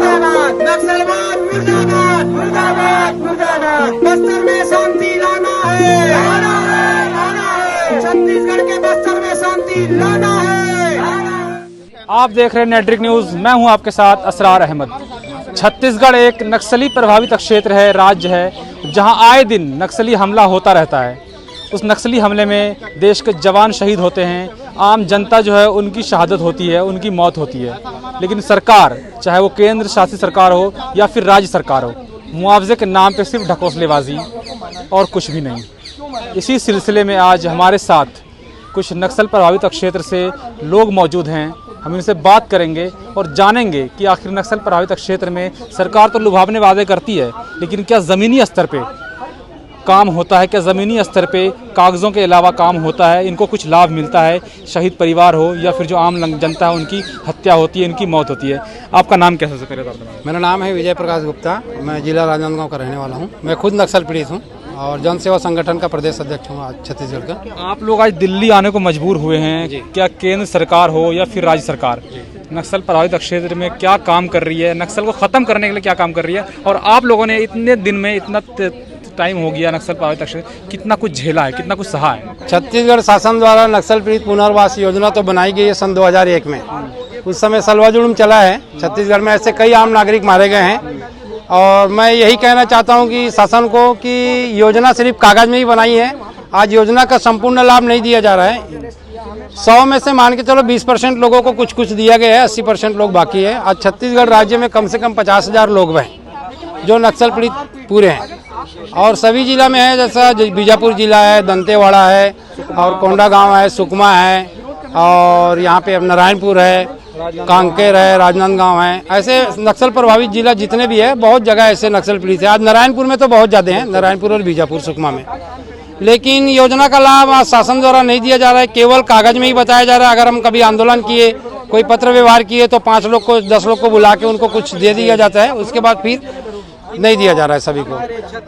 मुर्दाबाद नक्सलवाद, मुर्दाबाद मुर्दाबाद मुर्दाबाद। बस्तर में शांति लाना है, छत्तीसगढ़ के बस्तर में शांति लाना है। आप देख रहे हैं नेट्रिक न्यूज, मैं हूं आपके साथ असरार अहमद। छत्तीसगढ़ एक नक्सली प्रभावित क्षेत्र है, राज्य है, जहां आए दिन नक्सली हमला होता रहता है। उस नक्सली हमले में देश के जवान शहीद होते हैं, आम जनता जो है उनकी शहादत होती है, उनकी मौत होती है। लेकिन सरकार, चाहे वो केंद्र शासित सरकार हो या फिर राज्य सरकार हो, मुआवजे के नाम पे सिर्फ ढकोसलेबाजी और कुछ भी नहीं। इसी सिलसिले में आज हमारे साथ कुछ नक्सल प्रभावित क्षेत्र से लोग मौजूद हैं। हम इनसे बात करेंगे और जानेंगे कि आखिर नक्सल प्रभावित क्षेत्र में सरकार तो लुभावने वादे करती है, लेकिन क्या ज़मीनी स्तर पे काम होता है? क्या ज़मीनी स्तर पे कागज़ों के अलावा काम होता है? इनको कुछ लाभ मिलता है? शहीद परिवार हो या फिर जो आम जनता है उनकी हत्या होती है, इनकी मौत होती है। आपका नाम क्या? सबसे पहले तो मेरा नाम है विजय प्रकाश गुप्ता, मैं जिला राजनांदगांव का रहने वाला हूँ। मैं खुद नक्सल पीड़ित हूँ और जन सेवा संगठन का प्रदेश अध्यक्ष हूँ आज छत्तीसगढ़ का। आप लोग आज दिल्ली आने को मजबूर हुए हैं, क्या केंद्र सरकार हो या फिर राज्य सरकार नक्सल प्रभावित क्षेत्र में क्या काम कर रही है, नक्सल को खत्म करने के लिए क्या काम कर रही है? और आप लोगों ने इतने दिन में, इतना टाइम हो गया नक्सल प्रभावित क्षेत्र, कितना कुछ झेला है, कितना कुछ सहा है? छत्तीसगढ़ शासन द्वारा नक्सल पीड़ित पुनर्वास योजना तो बनाई गई है सन 2001 में। उस समय सलवा जुलूम चला है छत्तीसगढ़ में, ऐसे कई आम नागरिक मारे गए हैं। और मैं यही कहना चाहता हूं कि शासन को कि योजना सिर्फ कागज में ही बनाई है, आज योजना का संपूर्ण लाभ नहीं दिया जा रहा है। 100 में से मान के चलो 20% लोगों को कुछ कुछ दिया गया है, 80% लोग बाकी है। आज छत्तीसगढ़ राज्य में कम से कम 50,000 लोग हैं जो नक्सल पीड़ित पूरे हैं और सभी जिला में है, जैसा बीजापुर जिला है, दंतेवाड़ा है और कोंडागांव है, सुकमा है और यहाँ पे नारायणपुर है, कांकेर है, राजनांदगांव है। ऐसे नक्सल प्रभावित जिला जितने भी है, बहुत जगह ऐसे नक्सल पीड़ित है। आज नारायणपुर में तो बहुत ज़्यादा हैं, नारायणपुर और बीजापुर सुकमा में। लेकिन योजना का लाभ आज शासन द्वारा नहीं दिया जा रहा है, केवल कागज में ही बताया जा रहा है। अगर हम कभी आंदोलन किए, कोई पत्र व्यवहार किए तो 5 लोग को 10 लोग को बुला के उनको कुछ दे दिया जाता है, उसके बाद फिर नहीं दिया जा रहा है सभी को।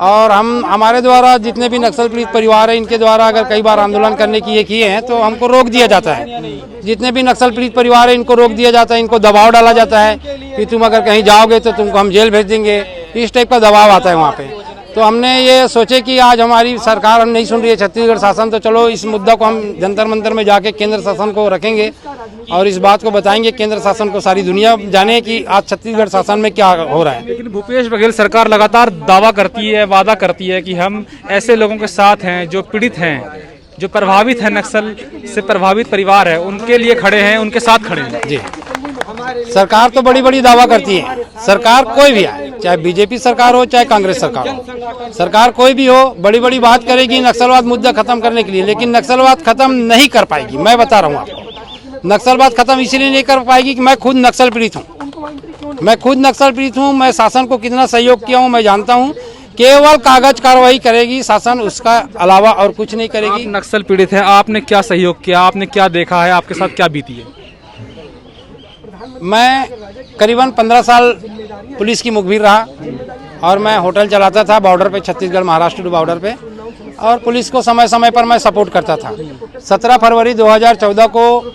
और हमारे द्वारा जितने भी नक्सल पीड़ित परिवार है, इनके द्वारा अगर कई बार आंदोलन करने की ये किए हैं तो हमको रोक दिया जाता है। जितने भी नक्सल पीड़ित परिवार है इनको रोक दिया जाता है, इनको दबाव डाला जाता है कि तुम अगर कहीं जाओगे तो तुमको हम जेल भेज देंगे, इस टाइप का दबाव आता है वहाँ पे। तो हमने ये सोचे कि आज हमारी सरकार हम नहीं सुन रही है, छत्तीसगढ़ शासन, तो चलो इस मुद्दा को हम जंतर मंतर में जाके केंद्र शासन को रखेंगे और इस बात को बताएंगे केंद्र शासन को, सारी दुनिया जाने कि आज छत्तीसगढ़ शासन में क्या हो रहा है। लेकिन भूपेश बघेल सरकार लगातार दावा करती है, वादा करती है कि हम ऐसे लोगों के साथ हैं जो पीड़ित हैं, जो प्रभावित हैं, नक्सल से प्रभावित परिवार है, उनके लिए खड़े हैं, उनके साथ खड़े हैं। जी, सरकार तो बड़ी बड़ी दावा करती है, सरकार कोई भी आए, चाहे बीजेपी सरकार हो चाहे कांग्रेस सरकार हो, सरकार कोई भी हो, बड़ी बड़ी बात करेगी नक्सलवाद मुद्दा खत्म करने के लिए, लेकिन नक्सलवाद खत्म नहीं कर पाएगी। मैं बता रहा हूँ आपको, नक्सलवाद खत्म इसलिए नहीं कर पाएगी कि मैं खुद नक्सल पीड़ित हूँ। मैं खुद नक्सल पीड़ित हूँ, मैं शासन को कितना सहयोग किया हूँ मैं जानता हूँ। केवल कागज कार्रवाई करेगी शासन, उसका अलावा और कुछ नहीं करेगी। आप नक्सल पीड़ित हैं, आपने क्या सहयोग किया, आपने क्या देखा है, आपके साथ क्या बीती है? मैं करीबन 15 साल पुलिस की मुखबिर रहा और मैं होटल चलाता था बॉर्डर पे, छत्तीसगढ़ महाराष्ट्र बॉर्डर पे, और पुलिस को समय समय पर मैं सपोर्ट करता था। 17 फरवरी 2014 को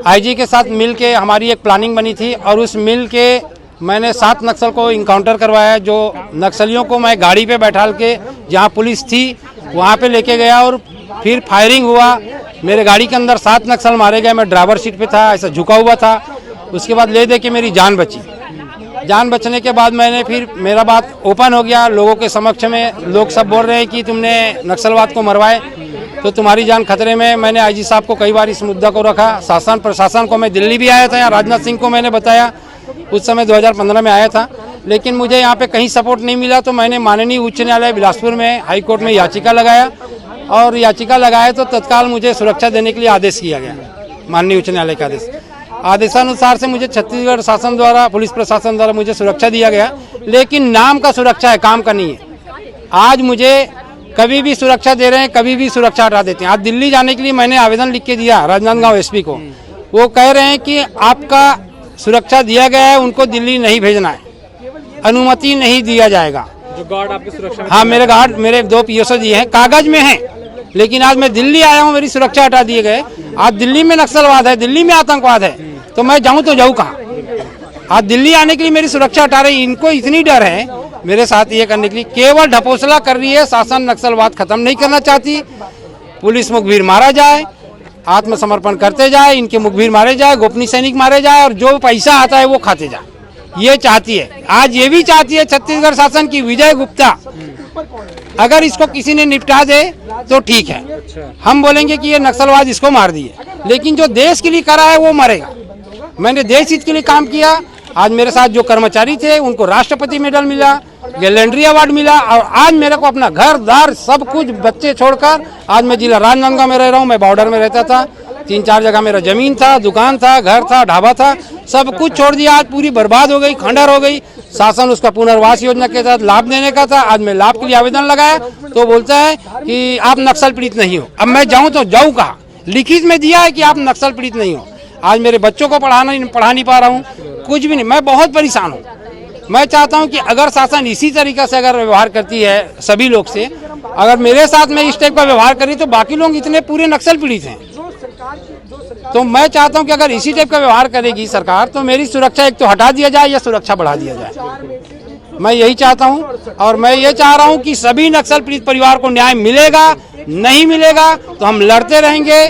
आईजी के साथ मिल के हमारी एक प्लानिंग बनी थी और उस मिल के मैंने 7 नक्सल को इनकाउंटर करवाया। जो नक्सलियों को मैं गाड़ी पे बैठाल के जहाँ पुलिस थी वहाँ पे लेके गया और फिर फायरिंग हुआ। मेरे गाड़ी के अंदर 7 नक्सल मारे गए, मैं ड्राइवर सीट पे था, ऐसा झुका हुआ था। उसके बाद ले दे के मेरी जान बची। जान बचने के बाद मैंने फिर मेरा बात ओपन हो गया लोगों के समक्ष में। लोग सब बोल रहे हैं कि तुमने नक्सलवाद को मरवाए तो तुम्हारी जान खतरे में। मैंने आईजी साहब को कई बार इस मुद्दा को रखा, शासन प्रशासन को। मैं दिल्ली भी आया था, यहाँ राजनाथ सिंह को मैंने बताया, उस समय 2015 में आया था, लेकिन मुझे यहाँ पे कहीं सपोर्ट नहीं मिला। तो मैंने माननीय उच्च न्यायालय बिलासपुर में हाई कोर्ट में याचिका लगाया और याचिका लगाए तो तत्काल मुझे सुरक्षा देने के लिए आदेश किया गया, माननीय उच्च न्यायालय का आदेशानुसार से मुझे छत्तीसगढ़ शासन द्वारा, पुलिस प्रशासन द्वारा मुझे सुरक्षा दिया गया। लेकिन नाम का सुरक्षा है, काम का नहीं है। आज मुझे कभी भी सुरक्षा दे रहे हैं, कभी भी सुरक्षा हटा देते हैं। आज दिल्ली जाने के लिए मैंने आवेदन लिख के दिया राजनांदगांव एसपी को, वो कह रहे हैं कि आपका सुरक्षा दिया गया है, उनको दिल्ली नहीं भेजना है, अनुमति नहीं दिया जाएगा। जो गार्ड आपकी सुरक्षा में? हाँ, मेरे गार्ड, मेरे 2 पीएसओ जी हैं, कागज में हैं, लेकिन आज मैं दिल्ली आया हूँ, मेरी सुरक्षा हटा दिए गए। आज दिल्ली में नक्सलवाद है, दिल्ली में आतंकवाद है, तो मैं जाऊँ तो जाऊँ कहाँ? आज दिल्ली आने के लिए मेरी सुरक्षा हटा रही, इनको इतनी डर है मेरे साथ ये करने के लिए, केवल ढपोसला कर रही है। शासन नक्सलवाद खत्म नहीं करना चाहती। पुलिस मुखबिर मारा जाए, आत्मसमर्पण करते जाए, इनके मुखबिर मारे जाए, गोपनीय सैनिक मारे जाए और जो पैसा आता है वो खाते जाए, ये चाहती है। आज ये भी चाहती है छत्तीसगढ़ शासन की विजय गुप्ता, अगर इसको किसी ने निपटा दे तो ठीक है, हम बोलेंगे कि ये नक्सलवाद इसको मार दिए, लेकिन जो देश के लिए करा है वो मरेगा। मैंने देश हित के लिए काम किया। आज मेरे साथ जो कर्मचारी थे उनको राष्ट्रपति मेडल मिला, गैलेंड्री अवार्ड मिला, और आज मेरे को अपना घर दार सब कुछ बच्चे छोड़कर आज मैं जिला राजनांदगांव में रह रहा हूँ। मैं बॉर्डर में रहता था, 3-4 जगह मेरा जमीन था, दुकान था, घर था, ढाबा था, सब कुछ छोड़ दिया। आज पूरी बर्बाद हो गई, खंडर हो गई। शासन उसका पुनर्वास योजना के तहत लाभ देने का था, आज मैं लाभ के लिए आवेदन लगाया तो बोलता है कि आप नक्सल पीड़ित नहीं हो। अब मैं जाऊँ तो जाऊँ कहाँ? लिखित में दिया है कि आप नक्सल पीड़ित नहीं हो। आज मेरे बच्चों को पढ़ा नहीं पा रहा हूँ, कुछ भी नहीं, मैं बहुत परेशान हूँ। मैं चाहता हूँ कि अगर शासन इसी तरीके से अगर व्यवहार करती है सभी लोग से, अगर मेरे साथ में इस टाइप का व्यवहार करी तो बाकी लोग इतने पूरे नक्सल पीड़ित हैं। तो मैं चाहता हूँ कि अगर इसी टाइप का व्यवहार करेगी सरकार तो मेरी सुरक्षा एक तो हटा दिया जाए या सुरक्षा बढ़ा दिया जाए। मैं यही चाहता हूँ, और मैं ये चाह रहा हूँ कि सभी नक्सल पीड़ित परिवार को न्याय मिलेगा। नहीं मिलेगा तो हम लड़ते रहेंगे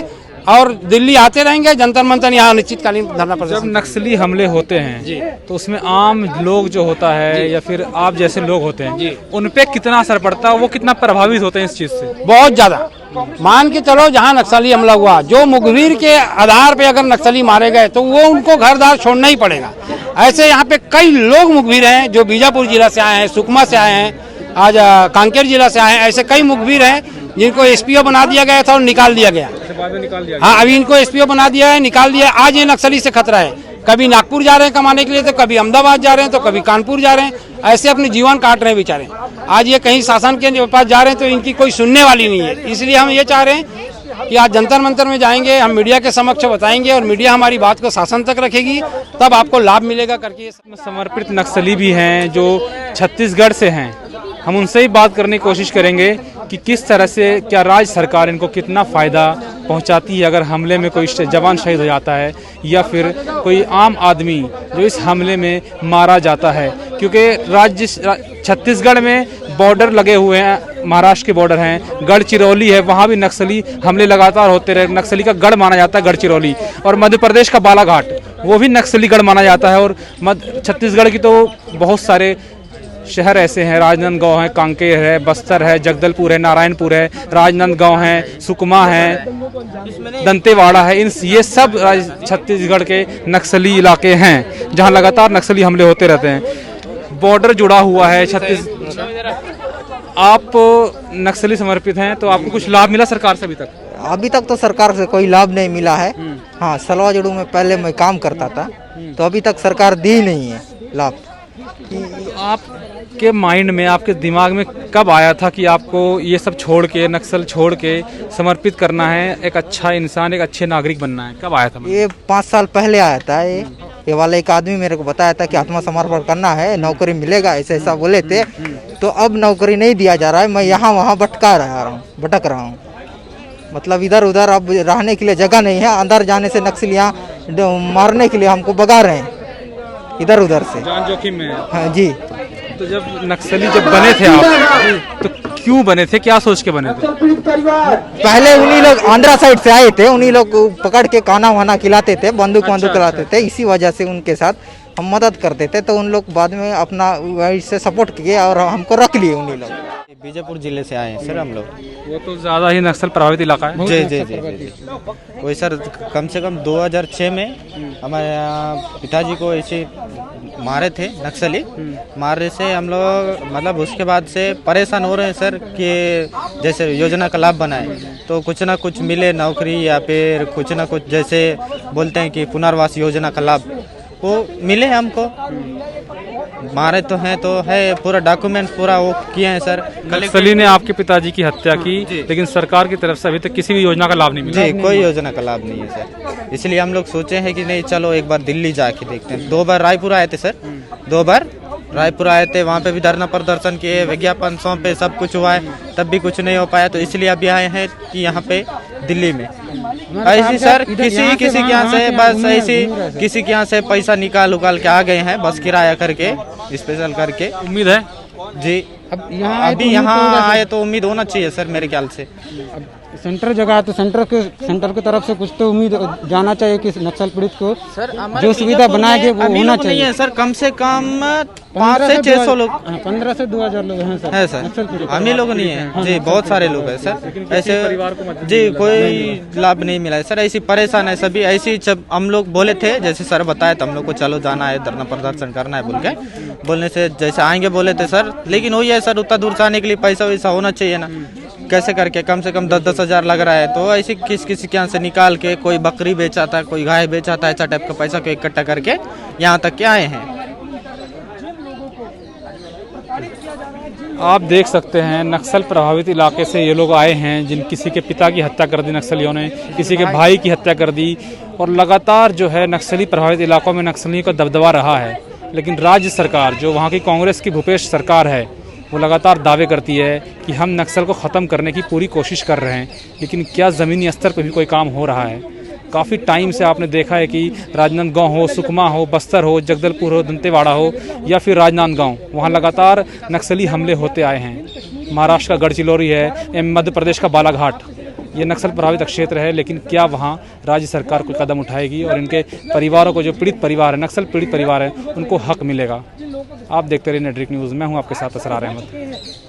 और दिल्ली आते रहेंगे, जंतर मंतर यहाँ अनिश्चितकालीन धरना प्रदर्शन। जब नक्सली हमले होते हैं तो उसमें आम लोग जो होता है या फिर आप जैसे लोग होते हैं उन पे कितना असर पड़ता है, वो कितना प्रभावित होते हैं इस चीज से? बहुत ज्यादा। मान के चलो जहाँ नक्सली हमला हुआ, जो मुखबिर के आधार पे अगर नक्सली मारे गए तो वो उनको घर द्वार छोड़ना ही पड़ेगा। ऐसे यहाँ पे कई लोग मुखबिर हैं जो बीजापुर जिला से आए हैं, सुकमा से आए हैं, आज कांकेर जिला से आए हैं। ऐसे कई मुखबिर हैं जिनको एसपीओ बना दिया गया था और निकाल दिया गया। हाँ, अभी इनको एसपीओ बना दिया है, निकाल दिया है। आज ये नक्सली से खतरा है। कभी नागपुर जा रहे हैं कमाने के लिए, तो कभी अहमदाबाद जा रहे हैं, तो कभी कानपुर जा रहे हैं। ऐसे अपने जीवन काट रहे हैं बेचारे। आज ये कहीं शासन के पास जा रहे हैं तो इनकी कोई सुनने वाली नहीं है। इसलिए हम ये चाह रहे हैं कि आज जंतर मंतर में जाएंगे, हम मीडिया के समक्ष बताएंगे और मीडिया हमारी बात को शासन तक रखेगी, तब आपको लाभ मिलेगा करके। समर्पित नक्सली भी हैं जो छत्तीसगढ़ से हैं, हम उनसे ही बात करने की कोशिश करेंगे कि किस तरह से क्या राज्य सरकार इनको कितना फ़ायदा पहुंचाती है अगर हमले में कोई जवान शहीद हो जाता है या फिर कोई आम आदमी जो इस हमले में मारा जाता है। क्योंकि राज्य छत्तीसगढ़ में बॉर्डर लगे हुए हैं, महाराष्ट्र के बॉर्डर हैं, गढ़चिरौली है, वहाँ भी नक्सली हमले लगातार होते रहे। नक्सली का गढ़ माना जाता है गढ़चिरौली, और मध्य प्रदेश का बालाघाट वो भी नक्सली गढ़ माना जाता है। और छत्तीसगढ़ की तो बहुत सारे शहर ऐसे हैं, राजनांदगांव है, कांकेर है, बस्तर है, जगदलपुर है, नारायणपुर है, राजनांदगांव है, सुकमा है, दंतेवाड़ा है। ये सब छत्तीसगढ़ के नक्सली इलाके हैं जहां लगातार नक्सली हमले होते रहते हैं। बॉर्डर जुड़ा हुआ है आप नक्सली समर्पित हैं तो आपको कुछ लाभ मिला सरकार से? अभी तक तो सरकार से कोई लाभ नहीं मिला है। हाँ, सलवाजुड़ू में पहले मैं काम करता था तो अभी तक सरकार दी नहीं है लाभ। तो आपके माइंड में, आपके दिमाग में कब आया था कि आपको ये सब छोड़ के, नक्सल छोड़ के समर्पित करना है, एक अच्छा इंसान, एक अच्छे नागरिक बनना है? कब आया था? ये 5 साल पहले आया था। ये वाला एक आदमी मेरे को बताया था कि आत्मसमर्पण करना है, नौकरी मिलेगा, ऐसा बोले थे। तो अब नौकरी नहीं दिया जा रहा है, मैं यहाँ वहाँ भटक रहा हूँ। मतलब इधर उधर अब रहने के लिए जगह नहीं है। अंदर जाने से नक्सली यहाँ मारने के लिए हमको भगा रहे हैं इधर उधर से, जान जोखिम में। हाँ जी। तो जब नक्सली बने थे आप, तो क्यों बने थे, क्या सोच के बने थे? पहले उन्हीं लोग आंध्रा साइड से आए थे, उन्हीं लोग पकड़ के खाना वाना खिलाते थे, बंदूक खिलाते थे। इसी वजह से उनके साथ हम मदद करते थे। तो उन लोग बाद में अपना से सपोर्ट किए और हमको रख लिए उन्हीं लोग। बीजापुर जिले से आए हैं सर हम लोग। वो तो ज़्यादा ही नक्सल प्रभावित इलाका है। जी। वही सर, कम से कम 2006 में हमारे पिताजी को ऐसे मारे थे नक्सली। मारने से हम लोग मतलब उसके बाद से परेशान हो रहे हैं सर कि जैसे योजना का लाभ बनाए तो कुछ ना कुछ मिले, नौकरी या फिर कुछ ना कुछ, जैसे बोलते हैं कि पुनर्वास योजना का लाभ वो मिले हमको। मारे तो हैं तो है, पूरा डॉक्यूमेंट पूरा वो किए हैं सर। नक्सली ने आपके पिताजी की हत्या की, लेकिन सरकार की तरफ से अभी तक किसी भी योजना का लाभ नहीं मिला। जी, कोई योजना का लाभ नहीं है सर। इसलिए हम लोग सोचे हैं कि नहीं, चलो एक बार दिल्ली जाके देखते हैं। 2 बार रायपुर आए थे सर, 2 बार रायपुर आए थे, वहाँ पे भी धरना प्रदर्शन किए, विज्ञापन सौंपे, सब कुछ हुआ है, तब भी कुछ नहीं हो पाया। तो इसलिए अभी आए हैं कि यहाँ पे दिल्ली में ऐसी सर किसी किसी के यहाँ से बस ऐसी किसी के यहाँ से पैसा निकाल उकाल के आ गए हैं, बस किराया करके स्पेशल करके। उम्मीद है जी अब यहाँ अभी यहाँ आए तो उम्मीद होना चाहिए सर मेरे ख्याल से। सेंटर जगह है तो सेंटर की तरफ से कुछ तो उम्मीद जाना चाहिए कि नक्सल पीड़ित को सर जो सुविधा बनाएंगे वो होना नहीं चाहिए। है सर, कम से कम 5 से 600 लोग 15 से 2000 लोग हैं सर। है सर, हम ही लोग नहीं है जी, बहुत सारे लोग हैं सर। ऐसे जी कोई लाभ नहीं मिला है सर, ऐसी परेशान है सभी। ऐसी जब हम लोग बोले थे, जैसे सर बताया था हम लोग को चलो जाना है धरना प्रदर्शन करना है बोल के, बोलने से जैसे आएंगे बोले थे सर, लेकिन वही है सर उतना दूर से आने के लिए पैसा वैसा होना चाहिए ना, कैसे करके कम से कम 10-10 हजार लग रहा है। तो ऐसे किसी के यहाँ से निकाल के कोई बकरी बेचा था, कोई गाय बेचा था, ऐसा टाइप का पैसा को इकट्ठा करके यहाँ तक के आए हैं। आप देख सकते हैं नक्सल प्रभावित इलाके से ये लोग आए हैं, जिन किसी के पिता की हत्या कर दी नक्सलियों ने, किसी के भाई की हत्या कर दी, और लगातार जो है नक्सली प्रभावित इलाकों में नक्सलियों का दबदबा रहा है। लेकिन राज्य सरकार जो वहाँ की कांग्रेस की भूपेश सरकार है, वो लगातार दावे करती है कि हम नक्सल को ख़त्म करने की पूरी कोशिश कर रहे हैं, लेकिन क्या ज़मीनी स्तर पर भी कोई काम हो रहा है? काफ़ी टाइम से आपने देखा है कि राजनांदगांव हो, सुकमा हो, बस्तर हो, जगदलपुर हो, दंतेवाड़ा हो या फिर राजनांदगांव, वहाँ लगातार नक्सली हमले होते आए हैं। महाराष्ट्र का गढ़चिलौरी है, मध्य प्रदेश का बालाघाट, ये नक्सल प्रभावित क्षेत्र है। लेकिन क्या वहाँ राज्य सरकार कोई कदम उठाएगी और इनके परिवारों को, जो पीड़ित परिवार है, नक्सल पीड़ित परिवार है, उनको हक मिलेगा? आप देखते रहिए नेटवर्क न्यूज़। मैं हूँ आपके साथ असरार अहमद।